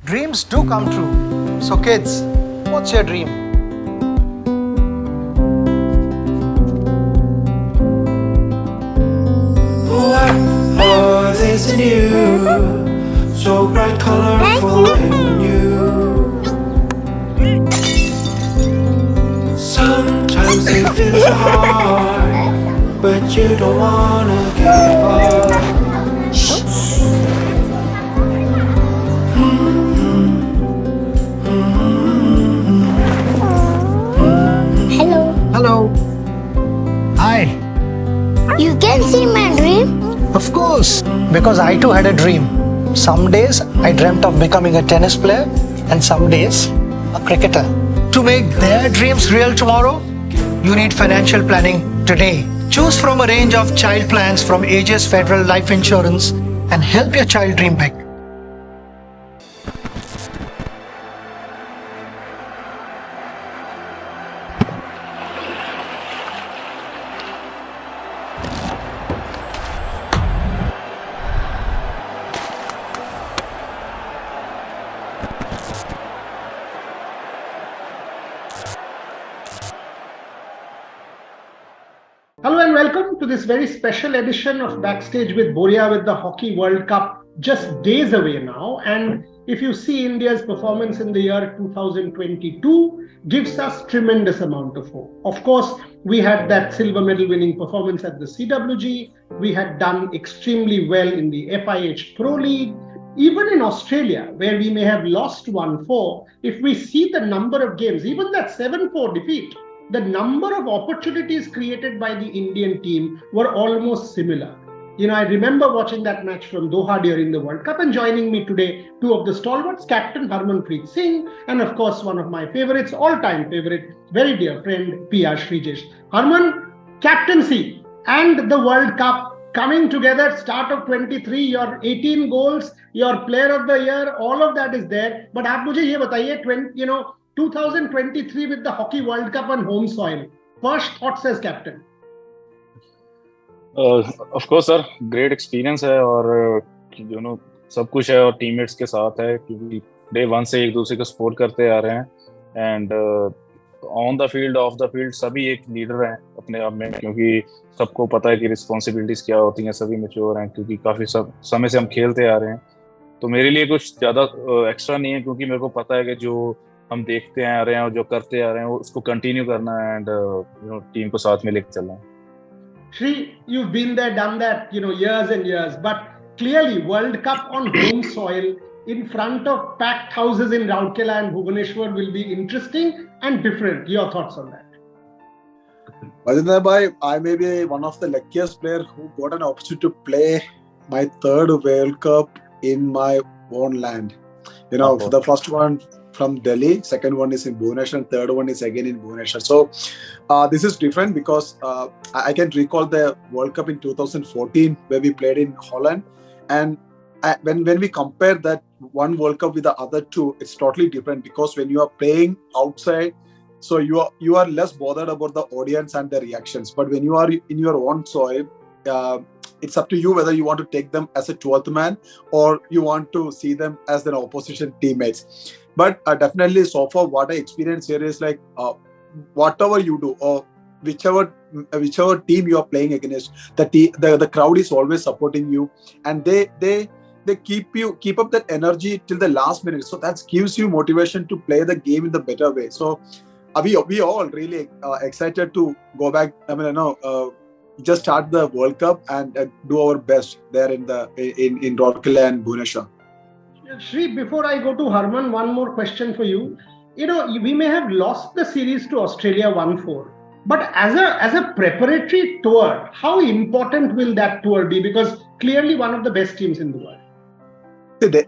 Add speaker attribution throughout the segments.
Speaker 1: Dreams do come true. So, kids, what's your dream?
Speaker 2: What more is new? So bright, colorful, and new. Sometimes it feels hard, but you don't wanna give up.
Speaker 3: Hello.
Speaker 1: Hello. Hi.
Speaker 3: You can see my dream?
Speaker 1: Of course, because I too had a dream. Some days I dreamt of becoming a tennis player, and some days a cricketer. To make their dreams real tomorrow, you need financial planning today. Choose from a range of child plans from Aegis Federal Life Insurance and help your child dream big.
Speaker 4: Hello and welcome to this very special edition of Backstage with Boria with the Hockey World Cup just days away now. And if you see India's performance in the year 2022 gives us tremendous amount of hope. Of course, we had that silver medal winning performance at the CWG. We had done extremely well in the FIH Pro League. Even in Australia, where we may have lost 1-4, if we see the number of games, even that 7-4 defeat, the number of opportunities created by the Indian team were almost similar. I remember watching that match from Doha during the World Cup, and joining me today, two of the stalwarts, Captain Harmanpreet Singh, and of course, one of my favorites, all-time favorite, very dear friend, PR Sreejesh. Harman, captaincy and the World Cup coming together, start of 23, your 18 goals, your player of the year, all of that is there. But आप मुझे ये बताइए, 2023 with the Hockey World Cup on home soil. First thoughts as captain.
Speaker 5: Of course sir, great experience है और सब कुछ है और टीममेट्स के साथ है क्योंकि डे वन से एक दूसरे को सपोर्ट करते आ रहे हैं and on the field of the field सभी एक लीडर हैं अपने आप में क्योंकि सबको पता है कि रिस्पॉन्सिबिलिटीज क्या होती हैं, सभी मैच्योर हैं क्योंकि काफ़ी समय से हम खेलते आ रहे हैं। तो मेरे लिए कुछ ज़्यादा एक्स्ट्रा नहीं है क्योंकि मेरे को पता है कि जो हम देखते आ रहे हैं और जो करते आ रहे हैं वो उसको कंटिन्यू करना है एंड टीम को साथ में लेकर चलना है।
Speaker 4: Sri, you've been there, done that, years and years. But clearly, World Cup on home soil in front of packed houses in Rourkela and Bhubaneswar will be interesting and different. Your thoughts on that?
Speaker 6: Majumdar bhai, I may be one of the luckiest players who got an opportunity to play my third World Cup in my own land. For the first one from Delhi, second one is in Bhubaneswar, and third one is again in Bhubaneswar. So this is different because I can recall the World Cup in 2014 where we played in Holland, and when we compare that one World Cup with the other two, it's totally different because when you are playing outside, so you are less bothered about the audience and the reactions. But when you are in your own soil, it's up to you whether you want to take them as a 12th man or you want to see them as an opposition teammates. But definitely so far what I experience here is like whatever you do or whichever team you are playing against, the crowd is always supporting you, and they keep up that energy till the last minute. So that gives you motivation to play the game in the better way. So we all really excited to go back. Just start the World Cup and do our best there in Rourkela and Bhubaneswar.
Speaker 4: Shri, before I go to Harman, one more question for you. We may have lost the series to Australia 1-4, but as a preparatory tour, how important will that tour be? Because clearly one of the best teams in the world.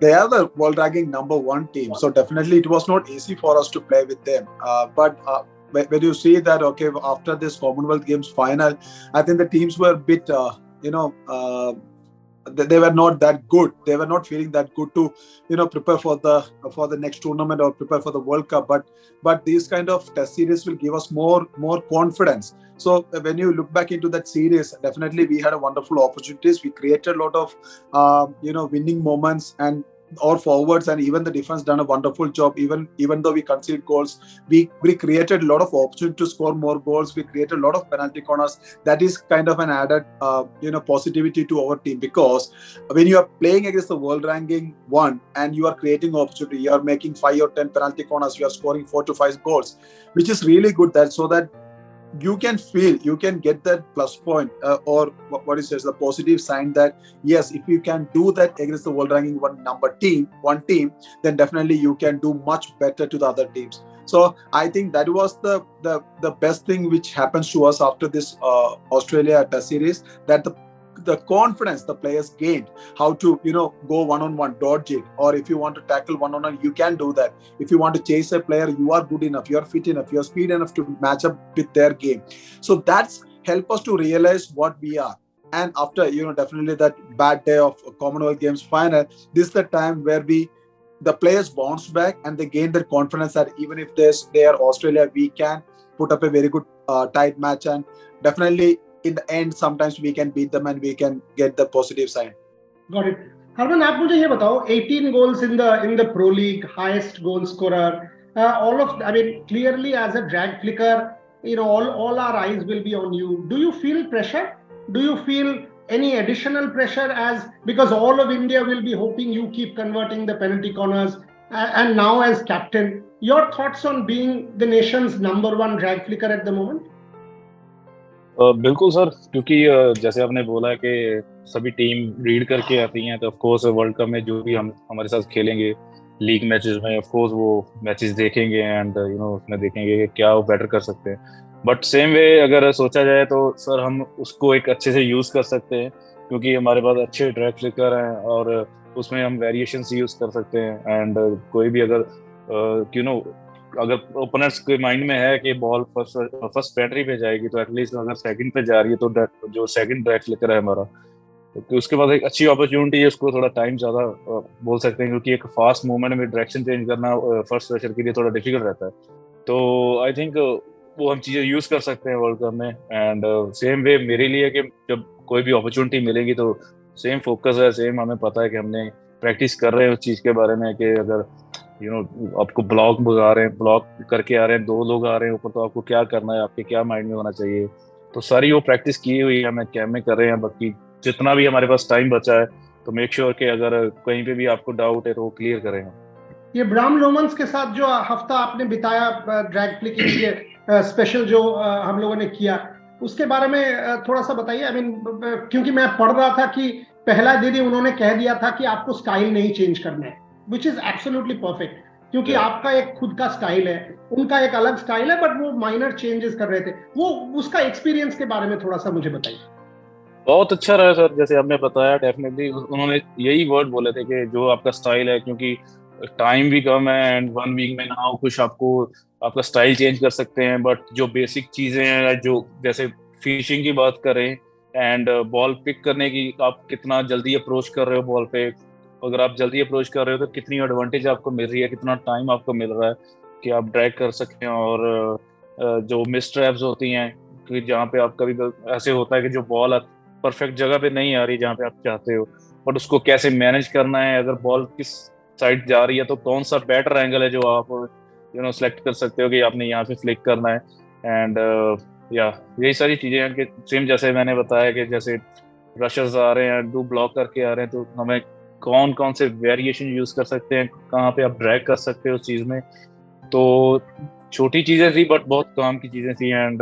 Speaker 6: They are the world ranking number one team, so definitely it was not easy for us to play with them. But when you see that, okay, after this Commonwealth Games final, I think the teams were a bit, they were not that good. They were not feeling that good to, prepare for the next tournament or prepare for the World Cup. But these kind of test series will give us more confidence. So when you look back into that series, definitely we had a wonderful opportunities. We created a lot of, winning moments, and our forwards and even the defense done a wonderful job. Even though we conceded goals, we created a lot of opportunity to score more goals. We created a lot of penalty corners. That is kind of an added positivity to our team, because when you are playing against the world ranking 1 and you are creating opportunity, you are making 5 or 10 penalty corners, you are scoring 4 to 5 goals, which is really good. That so that you can feel, you can get that plus point, or what is the positive sign that yes, if you can do that against the world ranking one team, then definitely you can do much better to the other teams. So I think that was the best thing which happens to us after this Australia Test series, that the confidence the players gained, how to go one-on-one, dodge it, or if you want to tackle one-on-one, you can do that. If you want to chase a player, you are good enough, you are fit enough, you are speed enough to match up with their game. So that's help us to realize what we are. And after definitely that bad day of Commonwealth Games final, this is the time where the players bounce back and they gain their confidence that even if they are Australia, we can put up a very good tight match, and definitely in the end sometimes we can beat them and we can get the positive sign.
Speaker 4: Got it. Harman, आप मुझे ये बताओ, 18 goals in the Pro League, highest goal scorer. Clearly as a drag flicker, all our eyes will be on you. Do you feel pressure? Do you feel any additional pressure because all of India will be hoping you keep converting the penalty corners, and now as captain, your thoughts on being the nation's #1 drag flicker at the moment?
Speaker 5: बिल्कुल sir, क्योंकि जैसे आपने बोला कि सभी team read करके आती हैं, तो ऑफ कोर्स वर्ल्ड कप में जो भी हम हमारे साथ खेलेंगे लीग मैचेस में, ऑफ कोर्स वो मैचेस देखेंगे एंड उसमें देखेंगे कि क्या वो बेटर कर सकते हैं. बट सेम वे अगर सोचा जाए तो सर हम उसको एक अच्छे से यूज़ कर सकते हैं, क्योंकि हमारे पास अच्छे ड्रैग फ्लिकर हैं और उसमें हम वेरिएशंस यूज़ कर सकते हैं. एंड कोई भी अगर ओपनर्स के माइंड में है कि बॉल फर्स्ट बैटरी पे जाएगी, तो एटलीस्ट अगर सेकंड पे जा रही है तो जो सेकंड ड्रैग फ्लिकर है हमारा, तो उसके पास एक अच्छी अपॉर्चुनिटी है. उसको थोड़ा टाइम ज़्यादा बोल सकते हैं, क्योंकि एक फास्ट मूवमेंट में डायरेक्शन चेंज करना फर्स्ट प्रेशर के लिए थोड़ा डिफिकल्ट रहता है. तो आई थिंक वो हम चीज़ें यूज़ कर सकते हैं वर्ल्ड कप में. एंड सेम वे मेरे लिए कि जब कोई भी अपॉर्चुनिटी मिलेगी तो सेम फोकस है, सेम हमें पता है कि हमने प्रैक्टिस कर रहे हैं उस चीज़ के बारे में कि अगर आपको ब्लॉक करके आ रहे हैं, 2 लोग आ रहे हैं ऊपर, तो आपको क्या करना है, आपके क्या माइंड में होना चाहिए. तो सारी वो प्रैक्टिस की हुई है, हमें कैम्प में कर रहे हैं. बाकी जितना भी हमारे पास टाइम बचा है, तो मेक श्योर कि अगर कहीं पे भी आपको डाउट है तो वो क्लियर करें.
Speaker 4: ये ब्राम लोमन्स के साथ जो हफ्ता आपने बिताया ड्रैग फ्लिकिंग के स्पेशल जो हम लोगों ने किया, उसके बारे में थोड़ा सा बताइए. क्योंकि मैं पढ़ रहा था कि पहला दिन ही उन्होंने कह दिया था कि आपको स्टाइल नहीं चेंज करना है, which is absolutely perfect, क्योंकि आपका एक खुद का स्टाइल है, उनका एक अलग स्टाइल है, बट वो माइनर चेंजेस कर रहे थे. वो उसका एक्सपीरियंस के बारे में थोड़ा सा मुझे बताइए.
Speaker 5: बहुत अच्छा रहा सर, जैसे आपने बताया, डेफिनेटली उन्होंने यही वर्ड बोले थे कि जो आपका स्टाइल है, क्योंकि टाइम भी कम है एंड 1 वीक में ना कुछ आपका स्टाइल चेंज कर सकते हैं. बट जो बेसिक चीज़ें हैं, जो जैसे फिनिशिंग की बात करें एंड बॉल पिक करने की, आप कितना जल्दी अप्रोच कर रहे हो बॉल पे, अगर आप जल्दी अप्रोच कर रहे हो तो कितनी एडवांटेज आपको मिल रही है, कितना टाइम आपको मिल रहा है कि आप ड्रैग कर सकते हैं. और जो मिस ट्रैप्स होती हैं कि जहाँ पे आप कभी ऐसे होता है कि जो बॉल परफेक्ट जगह पे नहीं आ रही जहाँ पे आप चाहते हो, बट उसको कैसे मैनेज करना है, अगर बॉल किस साइड जा रही है तो कौन सा बेटर एंगल है जो आप सेलेक्ट कर सकते हो कि आपने यहाँ पे फ्लिक करना है. एंड यही सारी चीज़ें हैं कि सेम जैसे मैंने बताया कि जैसे रशर्स आ रहे हैं, 2 ब्लॉक करके आ रहे हैं, तो हमें कौन कौन से वेरिएशन यूज़ कर सकते हैं, कहाँ पे आप ड्रैग कर सकते हो उस चीज़ में. तो छोटी चीज़ें थी बट बहुत काम की चीज़ें थी. एंड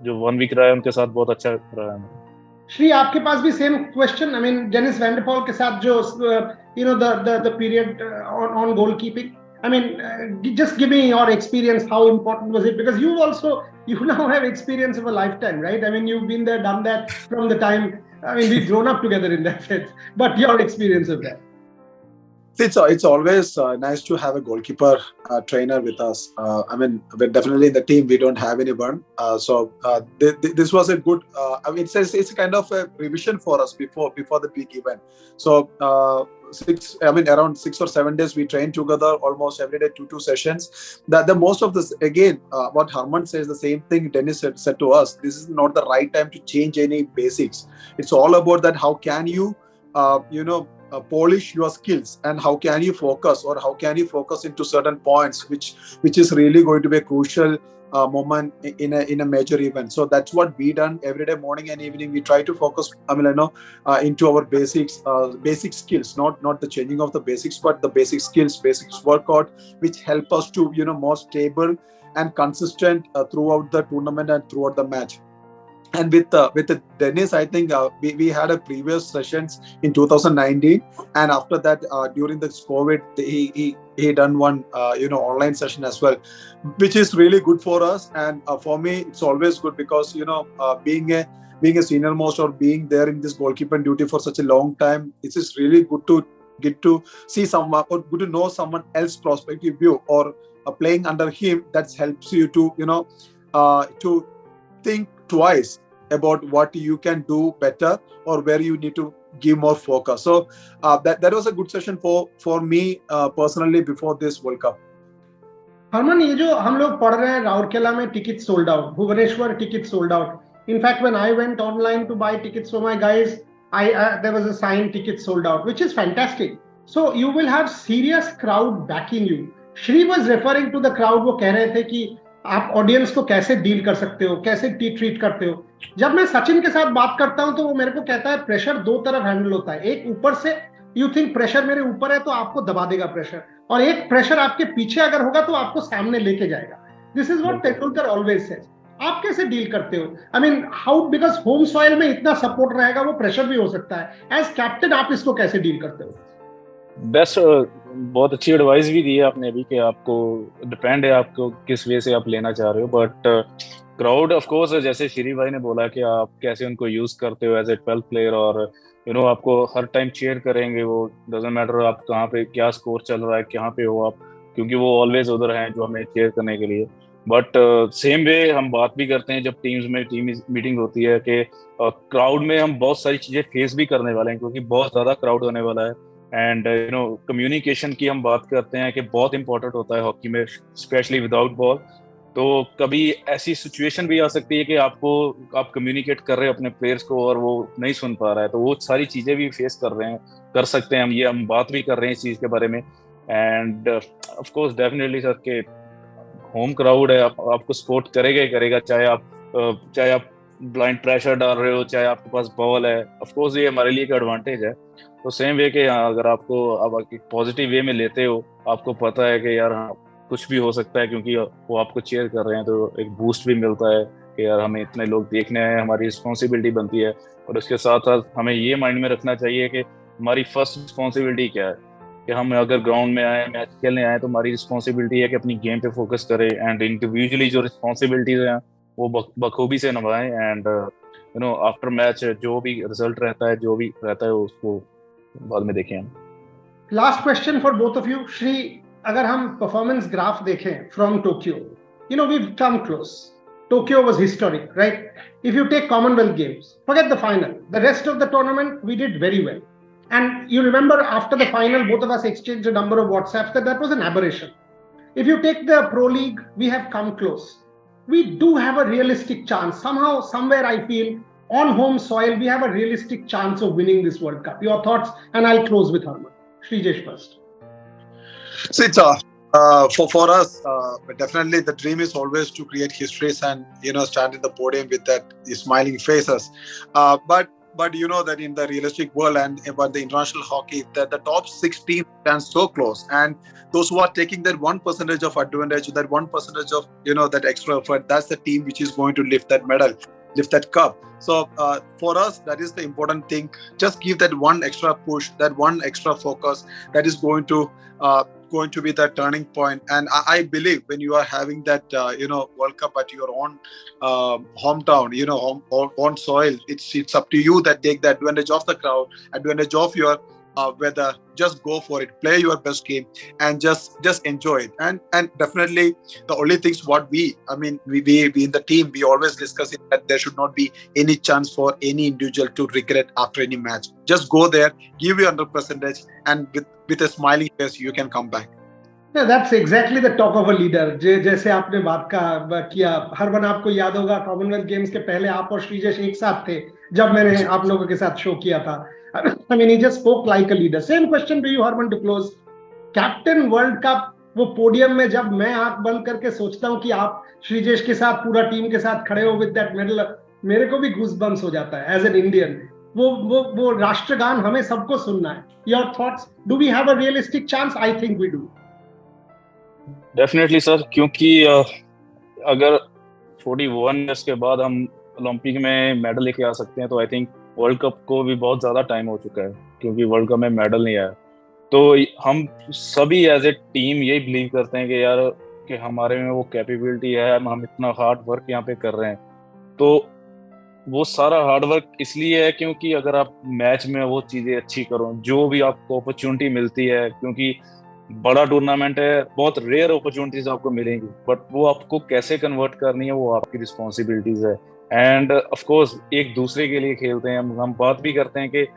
Speaker 5: जो 1 वीक रहा है उनके साथ बहुत अच्छा रहा है.
Speaker 4: श्री, आपके पास भी सेम क्वेश्चन. डेनिस वैंडरपॉल के साथ जो the period on goalkeeping, just give me your experience. How important was it? Because you now have experience of a lifetime, right? You've been there, done that from the time. We've grown up together in that sense. But your experience of that.
Speaker 6: It's always nice to have a goalkeeper trainer with us. We're definitely in the team, we don't have anyone. This was a good. It's kind of a revision for us before the big event. So around 6 or 7 days we train together almost every day, 2 sessions. The most of this, again, what Harman says, the same thing Dennis said to us. This is not the right time to change any basics. It's all about that. How can you polish your skills, and how can you focus, or how can you focus into certain points, which is really going to be a crucial moment in a major event. So that's what we done every day, morning and evening. We try to focus, into our basic skills, not the changing of the basics, but the basic skills, basics workout, which help us to more stable and consistent throughout the tournament and throughout the match. And with Dennis, I think we had a previous sessions in 2019, and after that, during this COVID, he done one online session as well, which is really good for us. And for me, it's always good because being a senior most, or being there in this goalkeeper duty for such a long time, it is really good to get to see someone, or good to know someone else's perspective view, or playing under him. That helps you to to think twice about what you can do better, or where you need to give more focus. So that was a good session for me personally before this World Cup.
Speaker 4: Harman, ये जो हम लोग पढ़ रहे हैं राउरकेला में ticket sold out, Bhubaneswar ticket sold out. In fact when I went online to buy tickets for my guys, there was a sign ticket sold out, which is fantastic. So you will have serious crowd backing you. Shri was referring to the crowd. वो कह रहे थे कि आप audience को कैसे deal कर सकते हो, कैसे ट्रीट करते हो. जब मैं सचिन के साथ बात करता हूं तो वो मेरे को कहता है प्रेशर दो तरफ हैंडल होता है. एक ऊपर से, यू थिंक प्रेशर मेरे ऊपर है तो आपको दबा देगा प्रेशर, और एक प्रेशर आपके पीछे अगर होगा तो आपको सामने लेके जाएगा. This is what Tendulkar always says. आप कैसे डील करते हो? I mean how, because home soil में इतना सपोर्ट रहेगा, वो प्रेशर भी हो सकता है. एज कैप्टन आप इसको कैसे डील करते हो?
Speaker 5: बेस्ट, बहुत अच्छी एडवाइस भी दी है आपने अभी, कि आपको डिपेंड है आपको किस वे से आप लेना चाह रहे हो. बट क्राउड ऑफ कोर्स, जैसे श्री भाई ने बोला कि आप कैसे उनको यूज करते हो एज ए 12 प्लेयर, और आपको हर टाइम चीयर करेंगे. वो डजंट मैटर आप कहाँ पे, क्या स्कोर चल रहा है, कहाँ पे हो आप, क्योंकि वो ऑलवेज उधर हैं जो हमें चीयर करने के लिए. बट सेम वे हम बात भी करते हैं जब टीम मीटिंग होती है, कि क्राउड में हम बहुत सारी चीजें फेस भी करने वाले हैं, क्योंकि बहुत ज्यादा क्राउड होने वाला है. एंड कम्युनिकेशन की हम बात करते हैं कि बहुत इंपॉर्टेंट होता है हॉकी में, स्पेशली विदाउट बॉल. तो कभी ऐसी सिचुएशन भी आ सकती है कि आप कम्युनिकेट कर रहे हो अपने प्लेयर्स को और वो नहीं सुन पा रहा है. तो वो सारी चीजें भी फेस कर सकते हैं हम बात भी कर रहे हैं इस चीज के बारे में. End of course definitely sir, के होम क्राउड है, आपको सपोर्ट करेगा ही करेगा, चाहे आप ब्लाइंड प्रेशर डाल रहे हो, चाहे आपके पास बॉल है. ऑफ कोर्स ये हमारे लिए एक एडवांटेज है. तो सेम वे के अगर आप पॉजिटिव वे में लेते हो, आपको पता है कि यार कुछ भी हो सकता है, क्योंकि वो आपको चीयर कर रहे हैं, तो एक बूस्ट भी मिलता है कि यार हमें इतने लोग देखने आए, हमारी रिस्पॉन्सिबिलिटी बनती है. और उसके साथ साथ हमें ये माइंड में रखना चाहिए कि हमारी फर्स्ट रिस्पॉन्सिबिलिटी क्या है, कि हम अगर ग्राउंड में आए, मैच खेलने आए, तो हमारी रिस्पॉन्सिबिलिटी है कि अपनी गेम पे फोकस करें, एंड इंडिविजुअली जो रिस्पॉन्सिबिलिटीज हैं वो बखूबी से निभाएं. एंड आफ्टर मैच जो भी रिजल्ट रहता है उसको बाद में देखें.
Speaker 4: Last question for both of you. Shri, अगर हम परफॉर्मेंस ग्राफ देखें from Tokyo, we come close. Tokyo was historic, right? If you take Commonwealth Games, forget the final. The rest of the tournament, we did very well. And you remember after the final, both of us exchanged a number of WhatsApps that was an aberration. If you take the Pro League, we have come close. We do have a realistic chance. Somehow, somewhere I feel, on home soil, we have a realistic chance of winning this World Cup. Your thoughts? And I'll close with Harman. Sreejesh first.
Speaker 6: So it's for us, definitely the dream is always to create histories and stand in the podium with that smiling faces. But you know that in the realistic world and about the international hockey, that the top 6 teams stand so close, and those who are taking that 1% of advantage, that 1% of that extra effort, that's the team which is going to lift that medal, lift that cup. So for us, that is the important thing. Just give that one extra push, that one extra focus, that is going to be the turning point. And I believe when you are having that World Cup at your own hometown, on soil, it's up to you that take the advantage of the crowd, advantage of your weather. Just go for it, play your best game, and just enjoy it. And definitely the only things what we in the team, we always discuss it, that there should not be any chance for any individual to regret after any match. Just go there, give your 100%, and with a smiling face you can come back.
Speaker 4: Yeah, that's exactly the talk of a leader. जैसे आपने बात किया, हरमन आपको याद होगा Commonwealth games के पहले आप और श्रीजेश एक साथ थे जब मैंने आप लोगों के साथ शो किया था. I mean, he just spoke like a leader. Same question to you, Harman, to close. Captain World Cup, वो पोडियम में जब मैं आंख बंद करके सोचता हूँ कि आप श्रीजेश के साथ पूरा टीम के साथ खड़े हो विद दैट मेडल, मेरे को भी गूज़बम्स हो जाता है एज एन इंडियन. वो राष्ट्रगान हमें सबको सुनना है. Your thoughts, do we have a realistic chance? I think we do.
Speaker 5: Definitely sir, क्योंकि अगर 41 ईयर्स के बाद हम ओलंपिक में मेडल लेके आ सकते हैं तो आई थिंक वर्ल्ड कप को भी बहुत ज़्यादा टाइम हो चुका है, क्योंकि वर्ल्ड कप में मेडल नहीं आया. तो हम सभी एज ए टीम यही बिलीव करते हैं कि यार कि हमारे में वो कैपेबिलिटी है, हम इतना हार्ड वर्क यहाँ पे कर रहे हैं. तो वो सारा हार्ड वर्क इसलिए है क्योंकि अगर आप मैच में वो चीज़ें अच्छी करो, जो भी आपको अपॉर्चुनिटी मिलती है, क्योंकि बड़ा टूर्नामेंट है, बहुत रेयर अपॉर्चुनिटीज आपको मिलेंगी, बट वो आपको कैसे कन्वर्ट करनी है वो आपकी रिस्पॉन्सिबिलिटीज है. एंड ऑफ कोर्स एक दूसरे के लिए खेलते हैं. हम बात भी करते हैं कि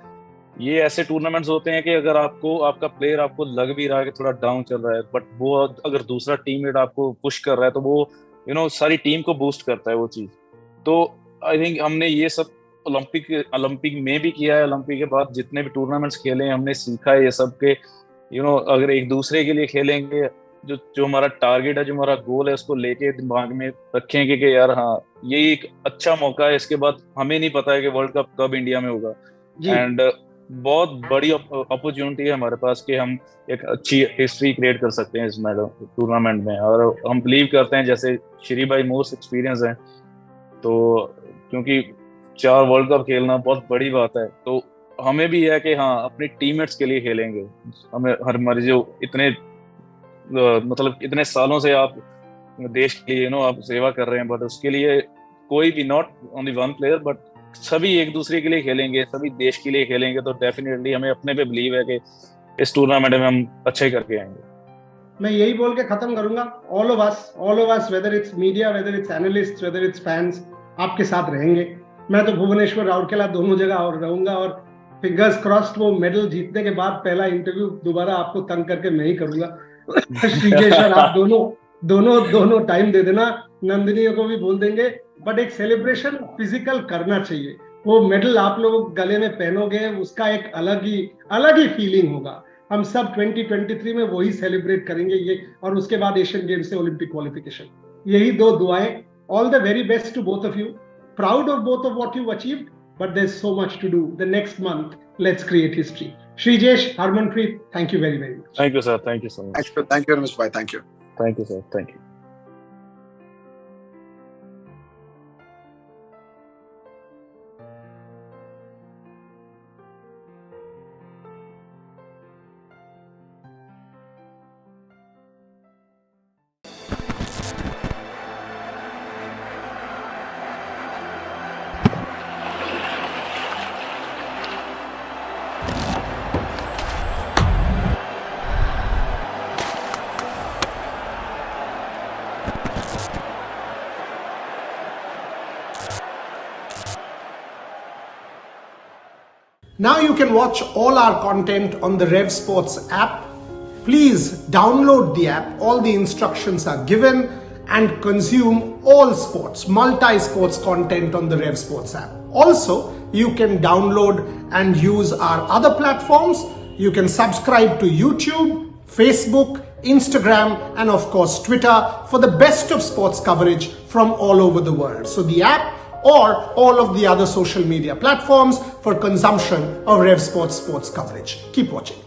Speaker 5: ये ऐसे टूर्नामेंट्स होते हैं कि अगर आपको आपका प्लेयर आपको लग भी रहा है कि थोड़ा डाउन चल रहा है, बट वो अगर दूसरा टीममेट आपको पुश कर रहा है तो वो सारी टीम को बूस्ट करता है वो चीज़. तो आई थिंक हमने ये सब ओलंपिक में भी किया है. ओलंपिक के बाद जितने भी टूर्नामेंट्स खेले हैं हमने सीखा है ये सब के अगर एक दूसरे के लिए खेलेंगे, जो हमारा टारगेट है, जो हमारा गोल है, उसको लेके दिमाग में रखेंगे कि यार हाँ ये एक अच्छा मौका है. इसके बाद हमें नहीं पता है कि वर्ल्ड कप कब इंडिया में होगा, एंड बहुत बड़ी अपॉर्चुनिटी है हमारे पास कि हम एक अच्छी हिस्ट्री क्रिएट कर सकते हैं इस टूर्नामेंट में. और हम बिलीव करते हैं, जैसे श्री भाई मोस्ट एक्सपीरियंस है, तो क्योंकि 4 वर्ल्ड कप खेलना बहुत बड़ी बात है, तो हमें भी है कि हाँ अपने टीममेट्स के लिए खेलेंगे. हमारे जो इतने सालों से आप देश के लिए आप सेवा कर रहे हैं, बट उसके लिए कोई भी, not only one player, but सभी एक दूसरे के लिए खेलेंगे, सभी देश के लिए खेलेंगे, तो डेफिनेटली हमें अपने पे बिलीव है कि इस टूर्नामेंट में हम अच्छे करके आएंगे.
Speaker 4: मैं यही बोल के खत्म करूंगा. All of us whether it's media, whether it's analyst, whether it's fans, आपके साथ रहेंगे. मैं तो भुवनेश्वर, राउरकेला दोनों जगह और रहूंगा. और फिंगर्स क्रॉस्ड वो मेडल जीतने के बाद पहला इंटरव्यू दोबारा आपको तंग करके मैं ही करूंगा. श्रीजेश और आप दोनों टाइम दे देना. नंदिनी को भी बोल देंगे, बट एक सेलिब्रेशन फिजिकल करना चाहिए. वो मेडल आप लोग गले में पहनोगे, उसका एक अलग ही फीलिंग होगा. हम सब 2023 में वही सेलिब्रेट करेंगे ये, और उसके बाद एशियन गेम्स से ओलंपिक क्वालिफिकेशन. यही 2 दुआएं. All the very best to both of you. Proud of both of what you've achieved, but there's so much to do. The next month, let's create history. Sreejesh, Harmanpreet, thank you very, very much.
Speaker 5: Thank you, sir. Thank you so much.
Speaker 6: Thank you very much, bye. Thank you.
Speaker 5: Thank you, sir. Thank you.
Speaker 4: Now you can watch all our content on the Rev Sports app. Please download the app. All the instructions are given, and consume all sports, multi-sports content on the Rev Sports app. Also, you can download and use our other platforms. You can subscribe to YouTube, Facebook, Instagram, and of course Twitter for the best of sports coverage from all over the world. So the app or all of the other social media platforms for consumption of Rev Sports coverage. Keep watching.